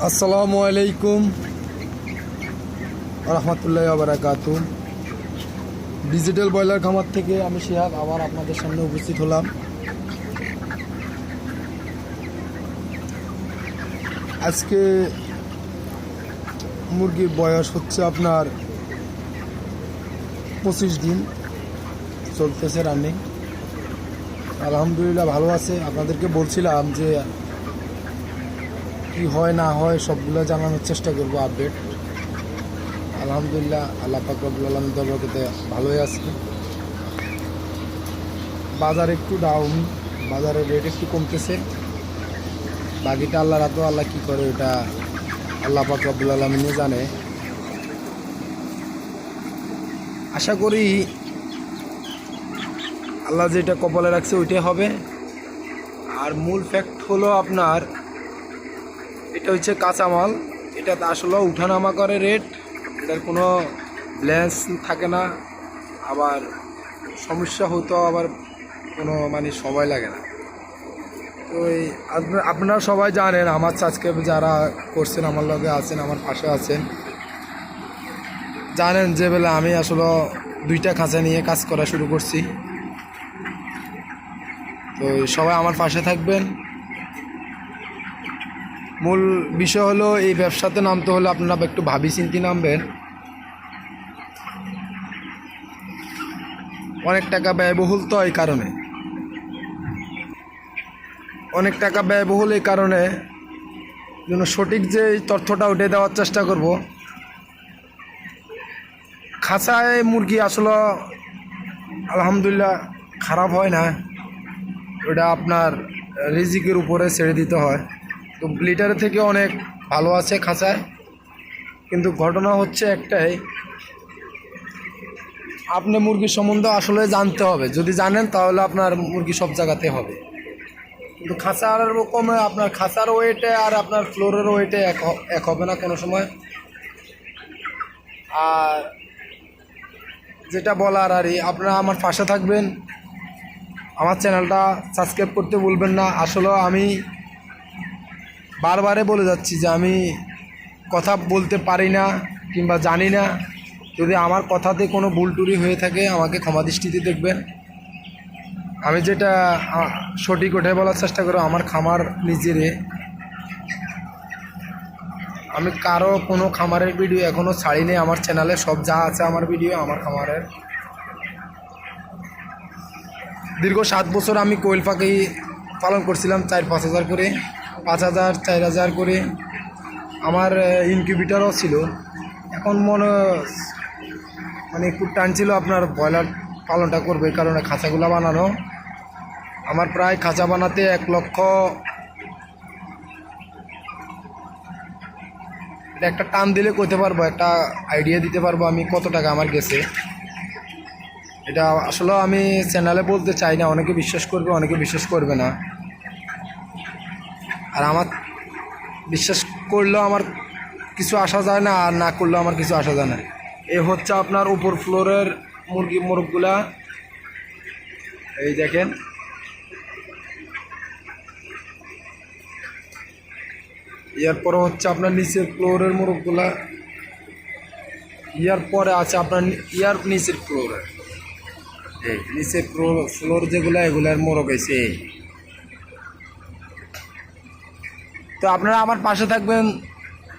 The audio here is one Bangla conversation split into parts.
আসসালামু আলাইকুম রহমতুল্লাহি ওয়া বারাকাতুহু। ডিজিটাল ব্রয়লার খামার থেকে আমি শিহাব আবার আপনাদের সামনে উপস্থিত হলাম। আজকে মুরগির বয়স হচ্ছে আপনার 25 দিন চলতেছে রানিং। আলহামদুলিল্লাহ ভালো আছে। আপনাদেরকে বলছিলাম যে কি হয় না হয় সবগুলো জানানোর চেষ্টা করবো আপডেট। আলহামদুলিল্লাহ আল্লাহ পাক রব্বুল আলামিন বরকতে ভালোই আছে। বাজার একটু ডাউন, বাজারের রেট একটু কমতেছে। বাকিটা আল্লাহ রাতো, আল্লাহ কি করে ওটা আল্লাহ পাক রব্বুল আলামিনই জানে। আশা করি আল্লাহ যেটা কপালে রাখছে ওইটাই হবে। আর মূল ফ্যাক্ট হলো আপনার এটা হচ্ছে কাঁচামাল, এটা আসলে উঠানামা করে রেট, এটার কোনো ব্যালেন্স থাকে না। আবার সমস্যা হতো আবার কোনো সময় লাগে না। তো এই আপনারা সবাই জানেন, আমার সাবস্ক্রাইব যারা করছেন, আমার লগে আছেন, আমার পাশে আছেন, জানেন যে বেলা আমি আসলে 2টা খাঁচা নিয়ে কাজ করা শুরু করছি। তো সবাই আমার পাশে থাকবেন। মূল বিষয় হলো এই ব্যবসাতে নামতে হলে আপনারা একটু ভাবি চিন্তি নামবেন। অনেক টাকা ব্যয়বহুল, তো এই কারণে অনেক টাকা ব্যয়বহুল, এই কারণে যেন সঠিক যে তথ্যটা উঠে দেওয়ার চেষ্টা করব। খাঁচায় মুরগি আসলে আলহামদুলিল্লাহ খারাপ হয় না, ওটা আপনার রিজিকের উপরে ছেড়ে দিতে হয়। তো লিটারের থেকে অনেক ভালো আছে খাঁচায়, কিন্তু ঘটনা হচ্ছে একটাই, আপনি মুরগির সম্বন্ধে আসলে জানতে হবে। যদি জানেন তাহলে আপনার মুরগি সব জায়গাতে হবে। কিন্তু খাঁচার রকমে আপনার খাঁচার ওয়েটে আর আপনার ফ্লোরের ওয়েটে এক হবে না কোনো সময়। আর যেটা বলার আপনারা আমার পাশে থাকবেন, আমার চ্যানেলটা সাবস্ক্রাইব করতে ভুলবেন না। আসলে আমি বারবারে বলে যাচ্ছি যে আমি কথা বলতে পারি না কিংবা জানি না। যদি আমার কথাতে কোনো ভুল টুরি হয়ে থাকে আমাকে ক্ষমা দৃষ্টিতে দেখবেন। আমি যেটা সঠিক ওটাই বলার চেষ্টা করব। আমার খামার নিজেরে, আমি কারো কোনো খামারের ভিডিও এখনও ছাড়িনি আমার চ্যানেলে। সব যা আছে আমার ভিডিও আমার খামারের। দীর্ঘ 7 বছর আমি কোয়েল পাখি পালন করছিলাম, 4-5 হাজার করে, 5 হাজার 4 হাজার করে। আমার ইনকিউবেটরও ছিল। এখন একটু টান ছিল আপনার ব্রয়লার পালনটা করবে, এই কারণে খাঁচাগুলো বানানো। আমার প্রায় খাঁচা বানাতে 1 লক্ষ, এটা একটা টান দিলে করতে পারবো, একটা আইডিয়া দিতে পারবো আমি কত টাকা আমার গেছে। এটা আসলে আমি চ্যানেলে বলতে চাই না, অনেকে বিশ্বাস করবে অনেকে বিশ্বাস করবে না। আর আমার বিশ্বাস করলেও আমার কিছু আসা যায় না, আর না করলেও আমার কিছু আসা যায় না। এ হচ্ছে আপনার উপর ফ্লোরের মোরগগুলা, এই দেখেন। এরপরে হচ্ছে আপনার নিচের ফ্লোরের মোরগগুলা, ইয়ার পরে আছে আপনার নিচের ফ্লোরের, এই নিচের ফ্লোর যেগুলো এগুলার মোরগ হয়েছে। তো আপনারা আমার পাশে থাকবেন।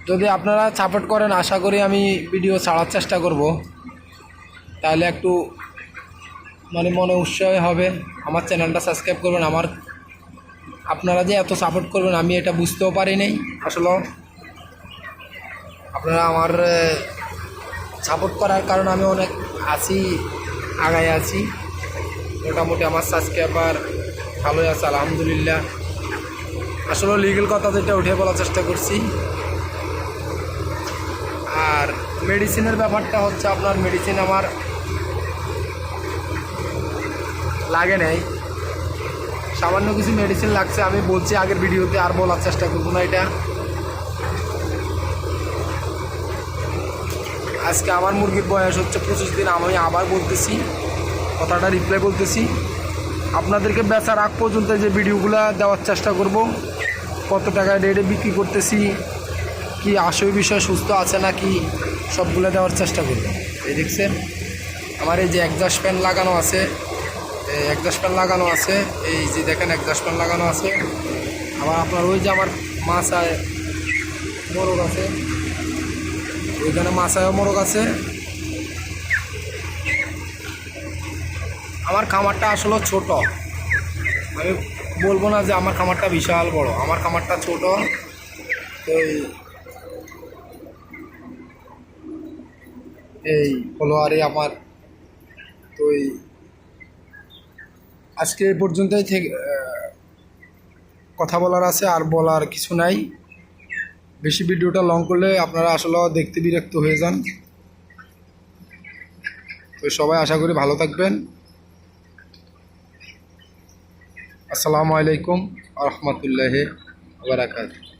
যদি আপনারা সাপোর্ট করেন আশা করি আমি ভিডিও ছাড়ার চেষ্টা করব, তাহলে একটু মনে উৎসাহ হবে। আমার চ্যানেলটা সাবস্ক্রাইব করবেন। আপনারা যে এত সাপোর্ট করবেন আমি এটা বুঝতেও পারি নাই। আসলে আপনারা আমার সাপোর্ট করার কারণে আমি অনেক আগায় আছি। মোটামুটি আমার সাবস্ক্রাইবার ভালোই আছে আলহামদুলিল্লাহ। আসলে লিগেল কথা যেটা উঠে বলার চেষ্টা করছি। আর মেডিসিনের ব্যাপারটা হচ্ছে আপনার মেডিসিন আমার লাগে নাই, সামান্য কিছু মেডিসিন লাগছে। আমি বলছি আগের ভিডিওতে, আর বলার চেষ্টা করবো না এটা। আজকে আমার মুরগির বয়স হচ্ছে 25 দিন। আমি আবার বলতেছি, কথাটা রিপ্লাই বলতেছি, আপনাদেরকে বেচার আগ পর্যন্ত যে ভিডিওগুলো দেওয়ার চেষ্টা করব, কত টাকা রেটে বিক্রি করতেছি, কি আসল বিষয় সুস্থ আছে নাকি সবগুলো দেওয়ার চেষ্টা করবো। এই দেখছেন আমার এই যে একজাস্ট ফ্যান লাগানো আছে, একজাস্ট ফ্যান লাগানো আছে, এই যে দেখেন একজাস্ট ফ্যান লাগানো আছে। আবার আপনার ওই যে আমার মাছায় মোরগ আছে, ওইখানে মাছায় মোরগ আছে। আমার খামারটা আসলে ছোট, আমি বলবো না যে আমার খামারটা বিশাল বড়, আমার খামারটা ছোট। এই হলো আরে আমার তো আজকে এই পর্যন্তই থেকে কথা বলার আছে, আর বলার কিছু নাই। বেশি ভিডিওটা লং করলে আপনারা আসলে দেখতে বিরক্ত হয়ে যান। তো সবাই আশা করি ভালো থাকবেন। আসসালামু আলাইকুম ওয়া রাহমাতুল্লাহি ওয়া বারাকাতুহু।